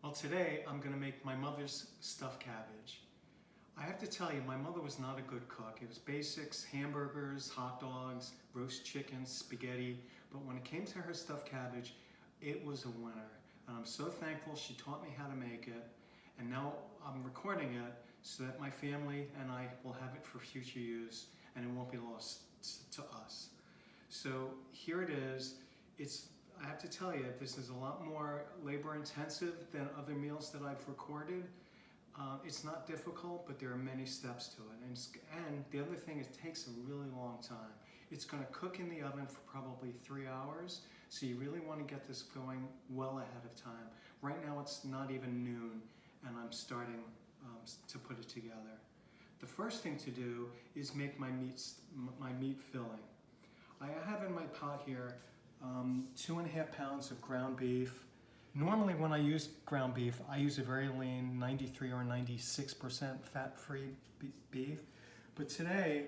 Well, today I'm going to make my mother's stuffed cabbage. I have to tell you, my mother was not a good cook. It was basics, hamburgers, hot dogs, roast chicken, spaghetti. But when it came to her stuffed cabbage, it was a winner. And I'm so thankful she taught me how to make it. And now I'm recording it so that my family and I will have it for future use and it won't be lost to us. So here it is. I have to tell you, this is a lot more labor intensive than other meals that I've recorded. It's not difficult, but there are many steps to it. And the other thing, it takes a really long time. It's going to cook in the oven for probably 3 hours, so you really want to get this going well ahead of time. Right now it's not even noon, and I'm starting to put it together. The first thing to do is make my meat filling. I have in my pot here 2.5 pounds of ground beef. Normally when I use ground beef, I use a very lean 93 or 96% fat-free beef. But today,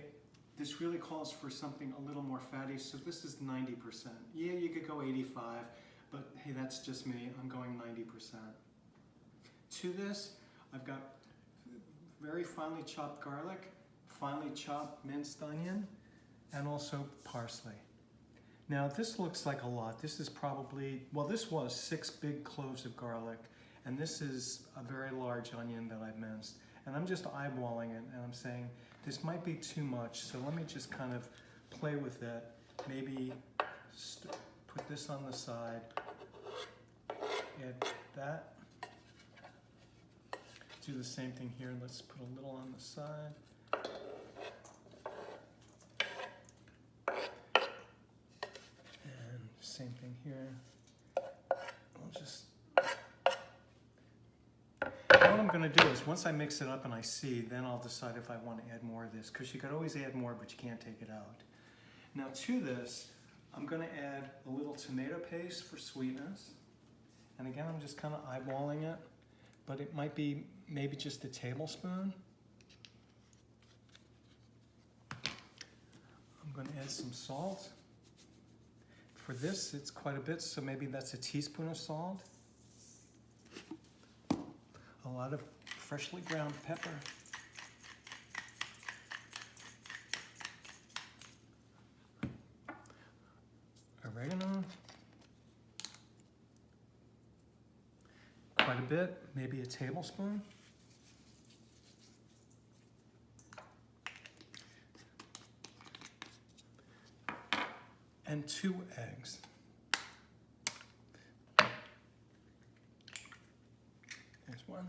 this really calls for something a little more fatty, so this is 90%. Yeah, you could go 85, but hey, that's just me. I'm going 90%. To this, I've got very finely chopped garlic, finely chopped minced onion, and also parsley. Now this looks like a lot. This is probably, well, this was 6 big cloves of garlic, and this is a very large onion that I've minced. And I'm just eyeballing it, and I'm saying, this might be too much, so let me just kind of play with it. Maybe put this on the side, add that. Do the same thing here. Let's put a little on the side. Same thing here. What I'm going to do is once I mix it up and I see, then I'll decide if I want to add more of this, because you could always add more, but you can't take it out. Now to this, I'm going to add a little tomato paste for sweetness. And again, I'm just kind of eyeballing it, but it might be maybe just a tablespoon. I'm going to add some salt. For this, it's quite a bit, so maybe that's a teaspoon of salt. A lot of freshly ground pepper. Oregano. Quite a bit, maybe a tablespoon. And 2 eggs. There's one.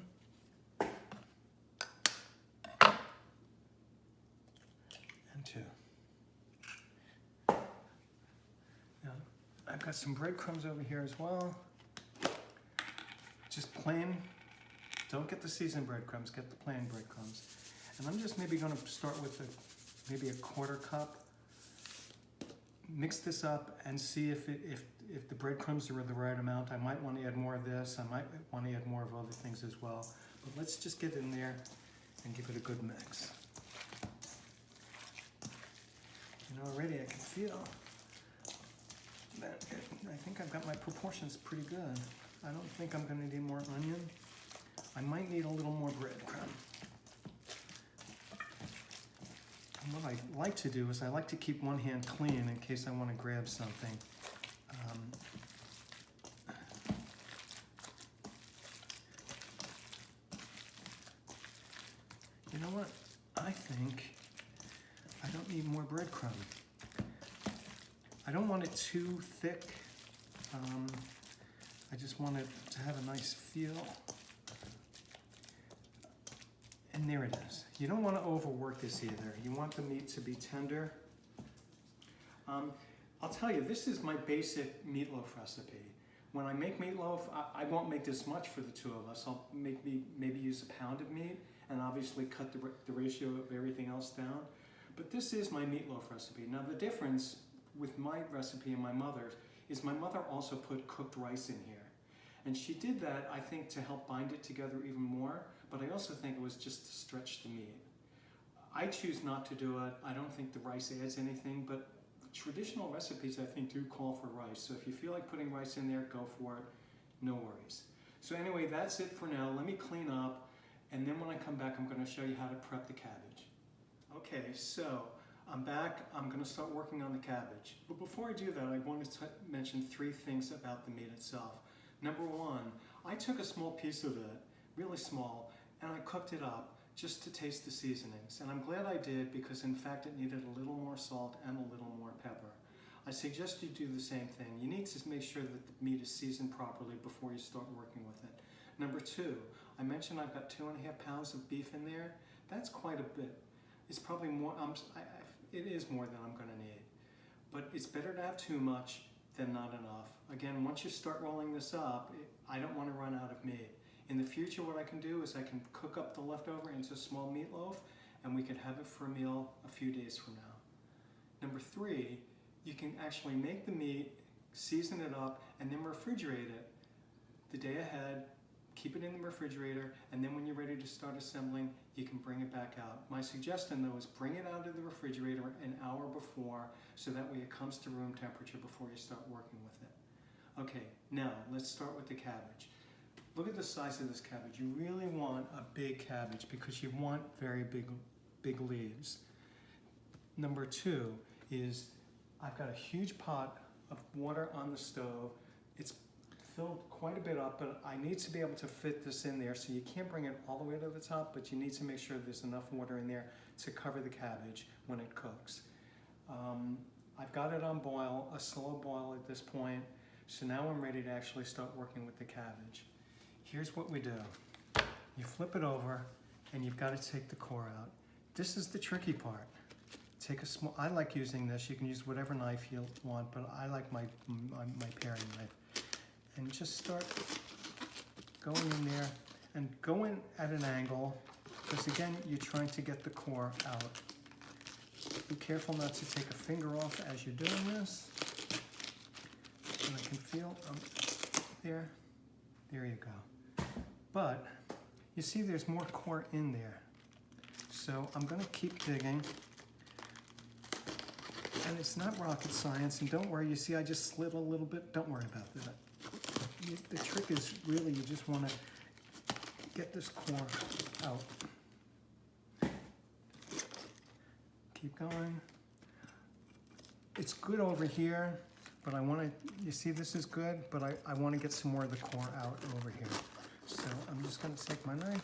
And 2. Now, I've got some breadcrumbs over here as well. Just plain, don't get the seasoned breadcrumbs, get the plain breadcrumbs. And I'm just maybe going to start with maybe a 1/4 cup. Mix this up and see if the breadcrumbs are the right amount. I might want to add more of this. I might want to add more of other things as well. But let's just get in there and give it a good mix. You know, already I can feel that I think I've got my proportions pretty good. I don't think I'm going to need more onion. I might need a little more breadcrumb. And what I like to do is I like to keep one hand clean in case I want to grab something. You know what? I think I don't need more breadcrumb. I don't want it too thick. I just want it to have a nice feel. And there it is. You don't want to overwork this either. You want the meat to be tender. I'll tell you, this is my basic meatloaf recipe. When I make meatloaf, I won't make this much for the 2 of us. I'll maybe use a pound of meat and obviously cut the ratio of everything else down. But this is my meatloaf recipe. Now the difference with my recipe and my mother's is my mother also put cooked rice in here. And she did that, I think, to help bind it together even more, but I also think it was just to stretch the meat. I choose not to do it. I don't think the rice adds anything, but traditional recipes, I think, do call for rice. So if you feel like putting rice in there, go for it. No worries. So anyway, that's it for now. Let me clean up, and then when I come back, I'm going to show you how to prep the cabbage. Okay, so I'm back. I'm going to start working on the cabbage. But before I do that, I want to mention 3 things about the meat itself. Number 1, I took a small piece of it, really small, and I cooked it up just to taste the seasonings. And I'm glad I did, because in fact it needed a little more salt and a little more pepper. I suggest you do the same thing. You need to make sure that the meat is seasoned properly before you start working with it. Number 2, I mentioned I've got 2.5 pounds of beef in there. That's quite a bit. It's probably more, it is more than I'm gonna need. But it's better to have too much than not enough. Again, once you start rolling this up, I don't wanna run out of meat. In the future, what I can do is I can cook up the leftover into a small meatloaf, and we could have it for a meal a few days from now. Number 3, you can actually make the meat, season it up, and then refrigerate it the day ahead. Keep it in the refrigerator, and then when you're ready to start assembling, you can bring it back out. My suggestion though is bring it out of the refrigerator an hour before, so that way it comes to room temperature before you start working with it. Okay, now let's start with the cabbage. Look at the size of this cabbage. You really want a big cabbage because you want very big leaves. Number 2 is I've got a huge pot of water on the stove. It's filled quite a bit up, but I need to be able to fit this in there, so you can't bring it all the way to the top, but you need to make sure there's enough water in there to cover the cabbage when it cooks. I've got it on boil, a slow boil at this point, so now I'm ready to actually start working with the cabbage. Here's what we do. You flip it over, and you've got to take the core out. This is the tricky part. Take a small, I like using this, you can use whatever knife you want, but I like my paring knife. And just start going in there, and go in at an angle, because again, you're trying to get the core out. Be careful not to take a finger off as you're doing this. And I can feel, there you go. But, you see there's more core in there. So I'm gonna keep digging. And it's not rocket science, and don't worry, you see I just slid a little bit, don't worry about that. The trick is really you just want to get this core out. Keep going. It's good over here, but I want to, you see this is good, but I want to get some more of the core out over here. So I'm just going to take my knife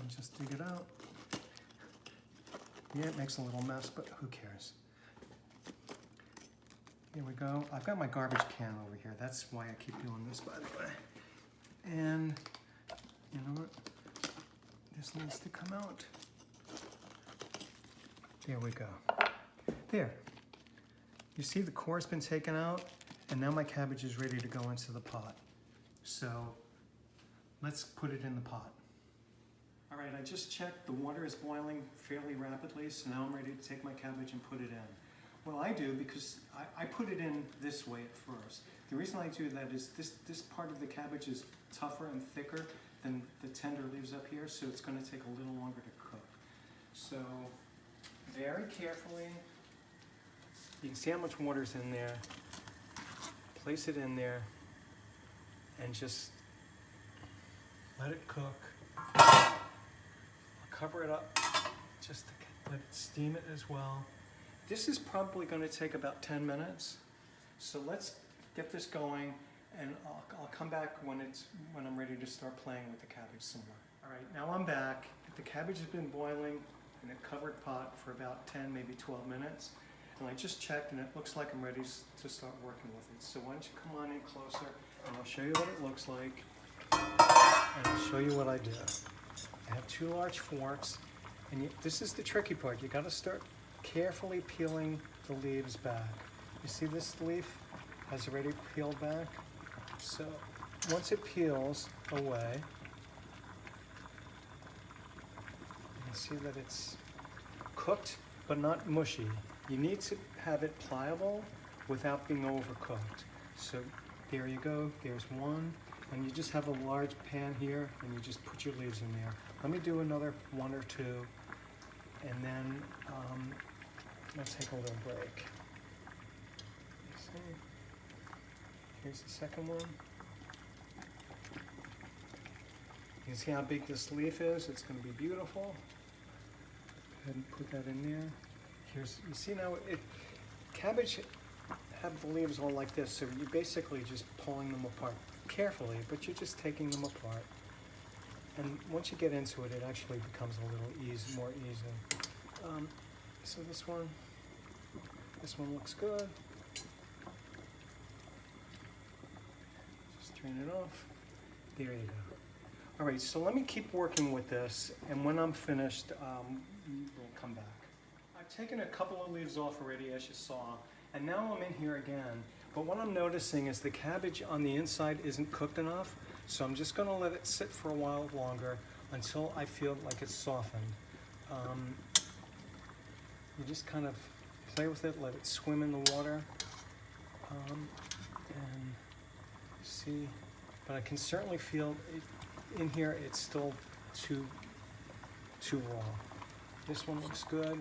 and just dig it out. Yeah, it makes a little mess, but who cares? Here we go. I've got my garbage can over here. That's why I keep doing this, by the way. And you know what? This needs to come out. There we go. There. You see the core's been taken out, and now my cabbage is ready to go into the pot. So let's put it in the pot. All right, I just checked. The water is boiling fairly rapidly, so now I'm ready to take my cabbage and put it in. Well, I do because I put it in this way at first. The reason I do that is this part of the cabbage is tougher and thicker than the tender leaves up here, so it's going to take a little longer to cook. So very carefully, you can see how much water's in there. Place it in there and just let it cook. I'll cover it up just to let it steam it as well. This is probably going to take about 10 minutes. So let's get this going, and I'll come back when I'm ready to start playing with the cabbage some more. All right, now I'm back. The cabbage has been boiling in a covered pot for about 10, maybe 12 minutes. And I just checked, and it looks like I'm ready to start working with it. So why don't you come on in closer, and I'll show you what it looks like, and I'll show you what I do. I have 2 large forks, and this is the tricky part. You got to start carefully peeling the leaves back. You see this leaf has already peeled back? So once it peels away, you can see that it's cooked but not mushy. You need to have it pliable without being overcooked. So there you go, there's one. And you just have a large pan here, and you just put your leaves in there. Let me do another 1 or 2, and then let's take a little break. Here's the second one. You can see how big this leaf is. It's going to be beautiful. Go ahead and put that in there. Here's, you see now, cabbage have the leaves all like this, so you're basically just pulling them apart carefully, but you're just taking them apart. And once you get into it, it actually becomes a little more easy. So this one looks good. Just drain it off. There you go. All right, so let me keep working with this, and when I'm finished, we'll come back. I've taken a couple of leaves off already, as you saw, and now I'm in here again. But what I'm noticing is the cabbage on the inside isn't cooked enough, so I'm just gonna let it sit for a while longer until I feel like it's softened. You just kind of play with it, let it swim in the water, and see, but I can certainly feel it in here. It's still too raw. This one looks good,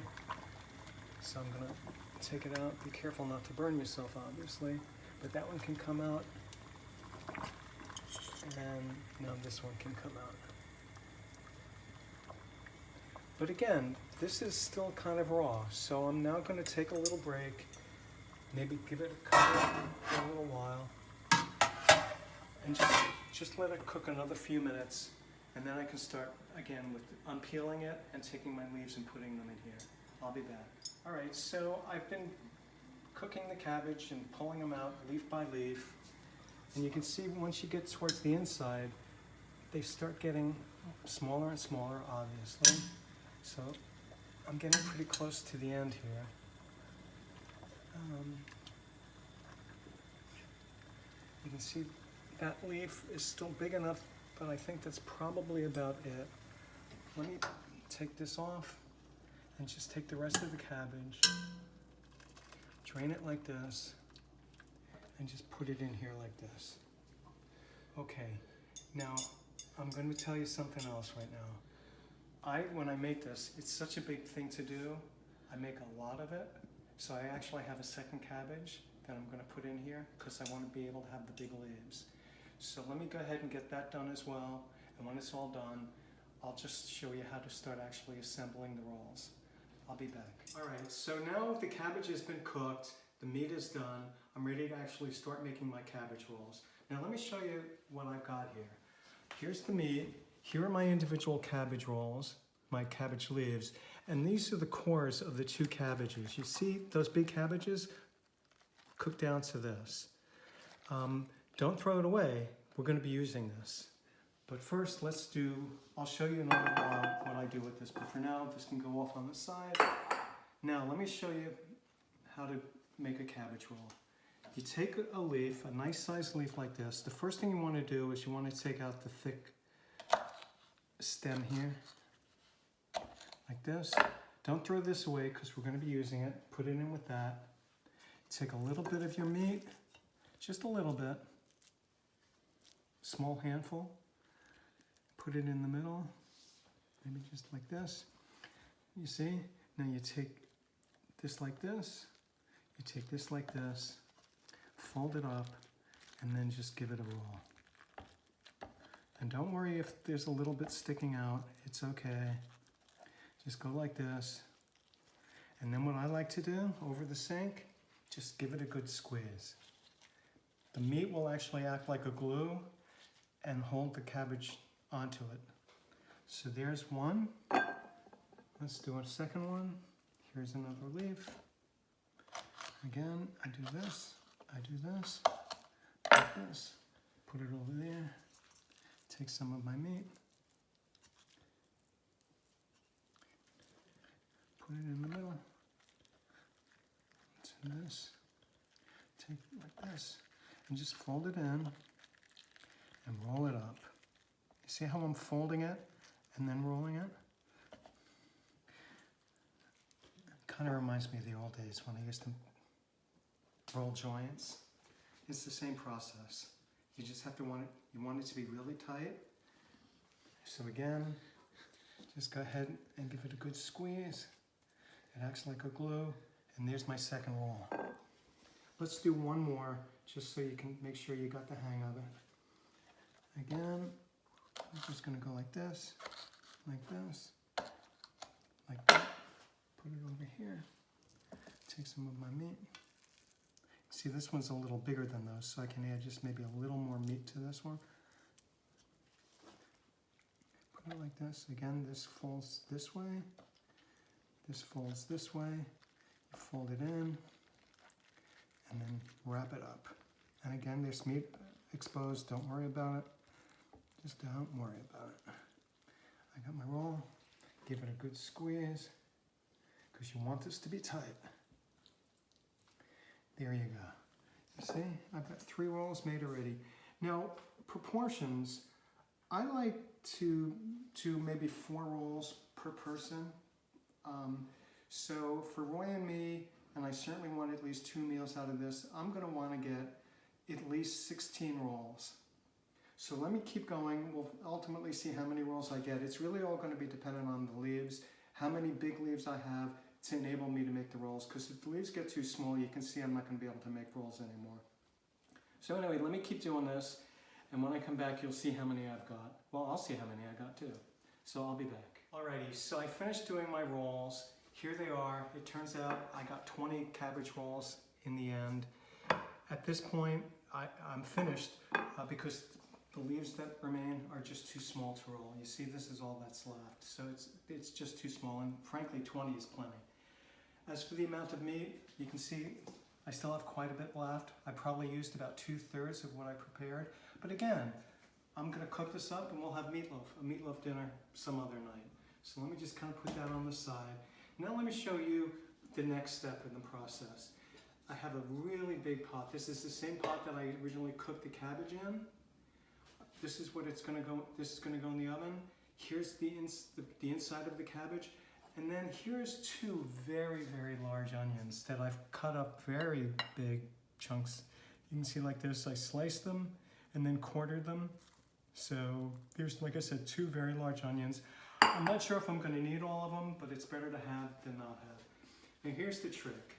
so I'm gonna take it out. Be careful not to burn yourself, obviously, but that one can come out, and now this one can come out. But again, this is still kind of raw, so I'm now going to take a little break, maybe give it a cover for a little while, and just let it cook another few minutes, and then I can start again with unpeeling it and taking my leaves and putting them in here. I'll be back. All right, so I've been cooking the cabbage and pulling them out leaf by leaf, and you can see once you get towards the inside, they start getting smaller and smaller, obviously. So I'm getting pretty close to the end here. You can see that leaf is still big enough, but I think that's probably about it. Let me take this off and just take the rest of the cabbage, drain it like this, and just put it in here like this. Okay, now I'm going to tell you something else right now. When I make this, it's such a big thing to do. I make a lot of it, so I actually have a second cabbage that I'm going to put in here because I want to be able to have the big leaves. So let me go ahead and get that done as well, and when it's all done, I'll just show you how to start actually assembling the rolls. I'll be back. All right, so now the cabbage has been cooked, the meat is done, I'm ready to actually start making my cabbage rolls. Now let me show you what I've got here. Here's the meat. Here are my individual cabbage rolls, my cabbage leaves, and these are the cores of the two cabbages. You see those big cabbages cooked down to this. Don't throw it away. We're going to be using this. But first, I'll show you in a little while what I do with this, but for now, this can go off on the side. Now, let me show you how to make a cabbage roll. You take a leaf, a nice sized leaf like this. The first thing you want to do is you want to take out the thick stem here, like this. Don't throw this away because we're going to be using it. Put it in with that. Take a little bit of your meat, just a little bit, small handful. Put it in the middle, maybe just like this. You see? Now you take this like this, you take this like this, fold it up, and then just give it a roll. And don't worry if there's a little bit sticking out, it's okay. Just go like this. And then what I like to do over the sink, just give it a good squeeze. The meat will actually act like a glue and hold the cabbage onto it. So there's one. Let's do a second one. Here's another leaf. Again, I do this, like this, put it over there, take some of my meat, put it in the middle, to this, take it like this, and just fold it in and roll it up. You see how I'm folding it and then rolling it? Kind of reminds me of the old days when I used to roll joints. It's the same process. You just have to want it to be really tight. So again, just go ahead and give it a good squeeze. It acts like a glue, and there's my second roll. Let's do one more, just so you can make sure you got the hang of it. Again, I'm just gonna go like this, like that. Put it over here. Take some of my meat. See, this one's a little bigger than those, so I can add just maybe a little more meat to this one. Put it like this. Again, this folds this way. This folds this way. You fold it in, and then wrap it up. And again, there's meat exposed. Don't worry about it. Just don't worry about it. I got my roll. Give it a good squeeze, because you want this to be tight. There you go. You see, I've got 3 rolls made already. Now, proportions, I like to do maybe 4 rolls per person. So for Roy and me, and I certainly want at least 2 meals out of this, I'm going to want to get at least 16 rolls. So let me keep going. We'll ultimately see how many rolls I get. It's really all going to be dependent on the leaves, how many big leaves I have to enable me to make the rolls. Because if the leaves get too small, you can see I'm not going to be able to make rolls anymore. So anyway, let me keep doing this. And when I come back, you'll see how many I've got. Well, I'll see how many I got too. So I'll be back. Alrighty, so I finished doing my rolls. Here they are. It turns out I got 20 cabbage rolls in the end. At this point, I'm finished because the leaves that remain are just too small to roll. You see, this is all that's left. So it's just too small, and frankly, 20 is plenty. As for the amount of meat, you can see I still have quite a bit left. I probably used about 2/3 of what I prepared. But again, I'm gonna cook this up and we'll have meatloaf, a meatloaf dinner some other night. So let me just kind of put that on the side. Now let me show you the next step in the process. I have a really big pot. This is the same pot that I originally cooked the cabbage in. This is what it's gonna go, this is gonna go in the oven. Here's the inside of the cabbage. And then here's 2 very, very large onions that I've cut up very big chunks. You can see like this, I sliced them and then quartered them. So there's, like I said, 2 very large onions. I'm not sure if I'm gonna need all of them, but it's better to have than not have. Now here's the trick.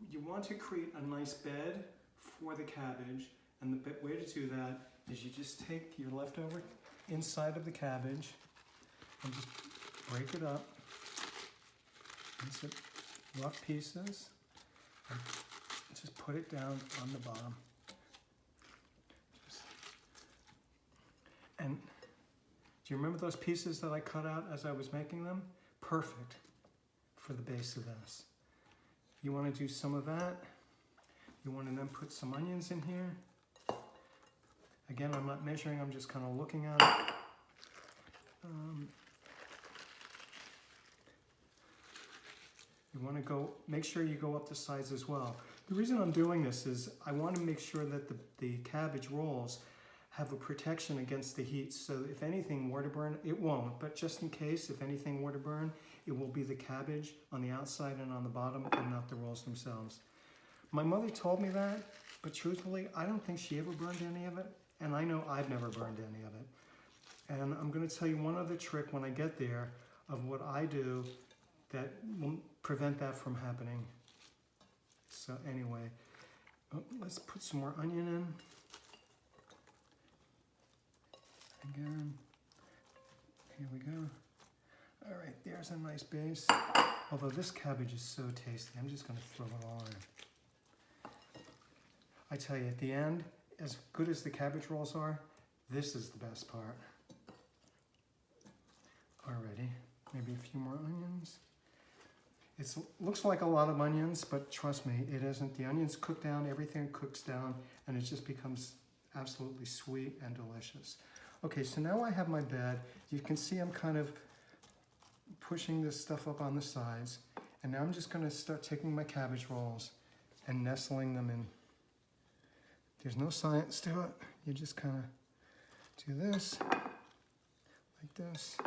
You want to create a nice bed for the cabbage, and the way to do that is you just take your leftover inside of the cabbage and just break it up into rough pieces and just put it down on the bottom. And do you remember those pieces that I cut out as I was making them? Perfect for the base of this. You want to do some of that. You want to then put some onions in here. Again, I'm not measuring, I'm just kind of looking at it. You want to make sure you go up the sides as well. The reason I'm doing this is I want to make sure that the cabbage rolls have a protection against the heat. So if anything were to burn, it won't, but just in case, if anything were to burn, it will be the cabbage on the outside and on the bottom and not the rolls themselves. My mother told me that, but truthfully, I don't think she ever burned any of it, and I know I've never burned any of it. And I'm going to tell you one other trick when I get there of what I do that will prevent that from happening. So anyway, let's put some more onion in. Again, here we go. All right, there's a nice base. Although this cabbage is so tasty, I'm just going to throw it all in. I tell you, at the end, as good as the cabbage rolls are, this is the best part. Alrighty, maybe a few more onions. It looks like a lot of onions, but trust me, it isn't. The onions cook down, everything cooks down, and it just becomes absolutely sweet and delicious. Okay, so now I have my bed. You can see I'm kind of pushing this stuff up on the sides, and now I'm just going to start taking my cabbage rolls and nestling them in. There's no science to it. You just kind of do this, like this.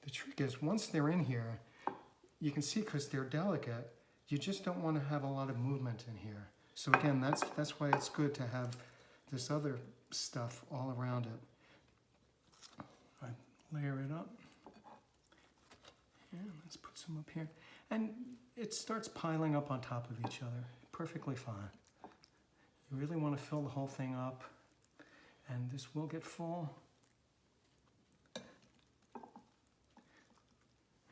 The trick is, once they're in here, you can see because they're delicate, you just don't want to have a lot of movement in here. So again, that's why it's good to have this other stuff all around it. I layer it up. And let's put put some up here. And it starts piling up on top of each other. Perfectly fine. You really want to fill the whole thing up. And this will get full.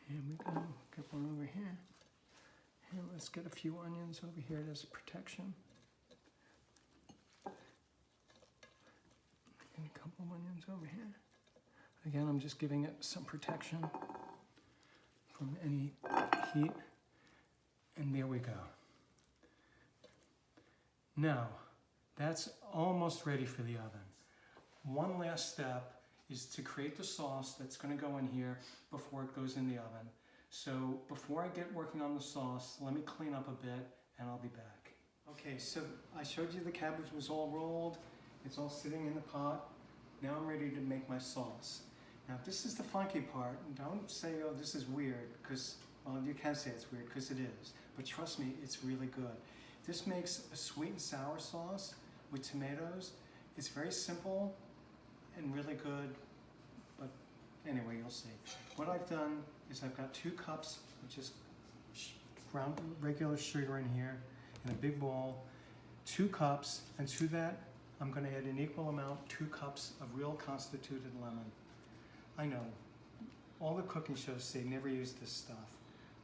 Here we go. Get one over here. And let's get a few onions over here as protection. And a couple of onions over here. Again, I'm just giving it some protection from any heat. And there we go. Now, that's almost ready for the oven. One last step is to create the sauce that's going to go in here before it goes in the oven. So before I get working on the sauce, let me clean up a bit and I'll be back. Okay, so I showed you the cabbage was all rolled. It's all sitting in the pot. Now I'm ready to make my sauce. Now this is the funky part. Don't say, oh, this is weird, because, well, you can say it's weird, because it is. But trust me, it's really good. This makes a sweet and sour sauce with tomatoes. It's very simple and really good, but anyway, you'll see. What I've done is I've got 2 cups of just ground regular sugar in here in a big bowl, 2 cups, and to that I'm going to add an equal amount, 2 cups of real constituted lemon. I know, all the cooking shows say never use this stuff,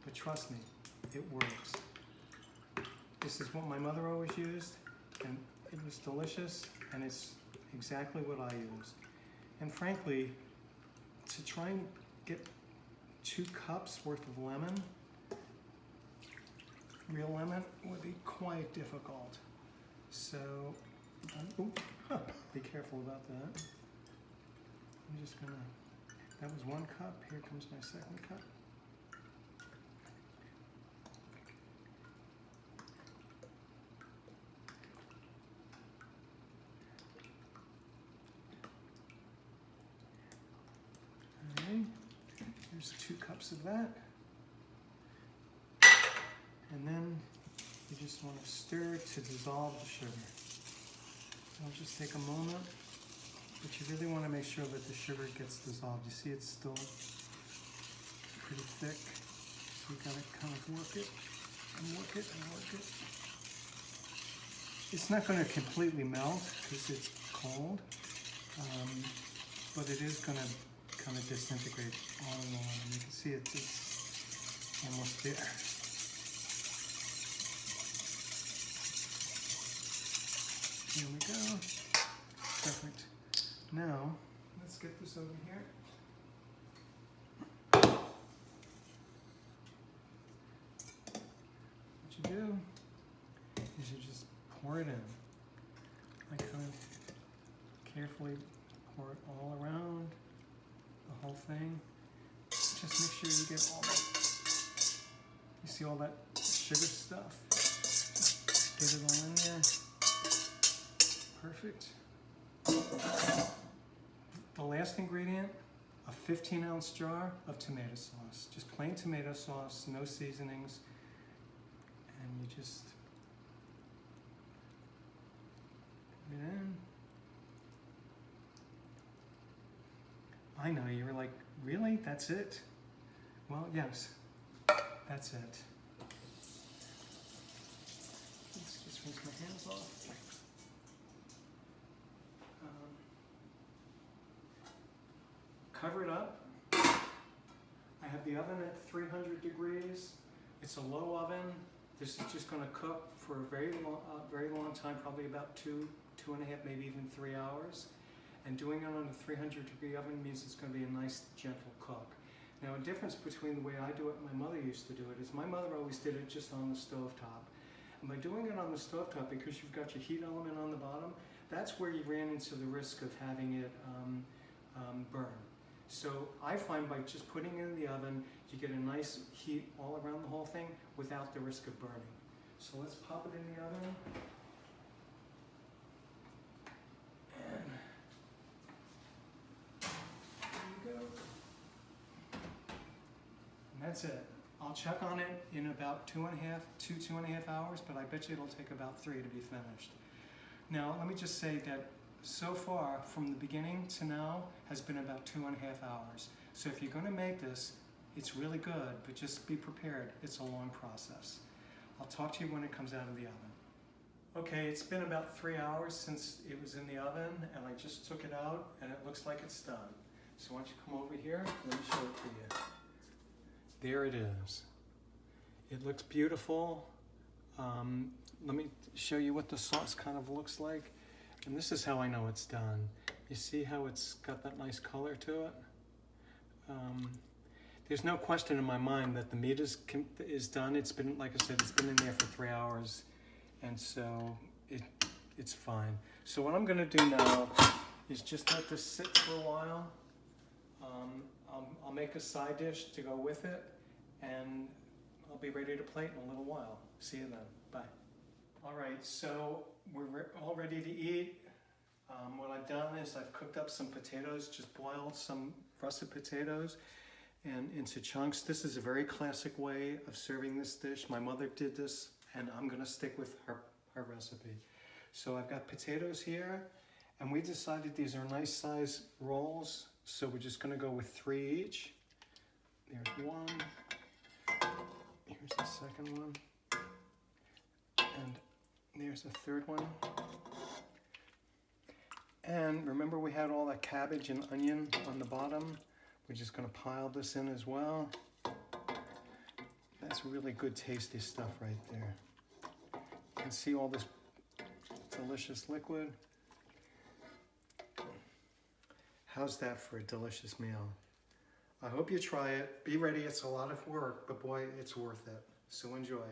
but trust me, it works. This is what my mother always used, and it was delicious, and it's exactly what I use. And frankly, to try and get 2 cups worth of lemon, real lemon, would be quite difficult. So, be careful about that. I'm just gonna, that was 1 cup, here comes my 2nd cup. Here's 2 cups of that. And then you just want to stir it to dissolve the sugar. It'll just take a moment, but you really want to make sure that the sugar gets dissolved. You see it's still pretty thick, so you gotta kind of work it and work it and work it. It's not going to completely melt because it's cold, but it is going to kind of disintegrate all along. And you can see it's almost there. Here we go. Perfect. Now, let's get this over here. What you do is you just pour it in. I kind of carefully pour it all around the whole thing. Just make sure you get all that, you see all that sugar stuff? Get it all in there. Perfect. The last ingredient, a 15-ounce jar of tomato sauce. Just plain tomato sauce, no seasonings. And you just put it in. I know, you were like, really? That's it? Well, yes, that's it. Let's just rinse my hands off. Cover it up. I have the oven at 300 degrees. It's a low oven. This is just going to cook for a very long time, probably about 2.5, maybe even 3 hours. And doing it on a 300-degree oven means it's going to be a nice, gentle cook. Now, a difference between the way I do it and my mother used to do it is my mother always did it just on the stovetop. And by doing it on the stovetop, because you've got your heat element on the bottom, that's where you ran into the risk of having it burn. So I find by just putting it in the oven, you get a nice heat all around the whole thing without the risk of burning. So let's pop it in the oven. And there you go. And that's it. I'll check on it in about 2.5 hours, but I bet you it'll take about 3 to be finished. Now, let me just say that so far, from the beginning to now, has been about 2.5 hours. So if you're going to make this, It's really good, but just be prepared. It's a long process. I'll talk to you when it comes out of the oven. Okay, it's been about 3 hours since it was in the oven, and I just took it out, and it looks like it's done. So why don't you come over here, let me show it to you. There it is. It looks beautiful. Let me show you what the sauce kind of looks like. And this is how I know it's done. You see how it's got that nice color to it? There's no question in my mind that the meat is done. It's been, like I said, it's been in there for 3 hours. And so it's fine. So what I'm gonna do now is just let this sit for a while. I'll make a side dish to go with it, and I'll be ready to plate in a little while. See you then, bye. All right, so we're all ready to eat. What I've done is I've cooked up some potatoes, just boiled some russet potatoes and into chunks. This is a very classic way of serving this dish. My mother did this, and I'm gonna stick with her recipe. So I've got potatoes here, and we decided these are nice size rolls, so we're just gonna go with 3 each. There's one, here's the second one, and there's the third one. And remember we had all that cabbage and onion on the bottom? We're just gonna pile this in as well. That's really good tasty stuff right there. You can see all this delicious liquid. How's that for a delicious meal? I hope you try it. Be ready, it's a lot of work, but boy, it's worth it. So enjoy.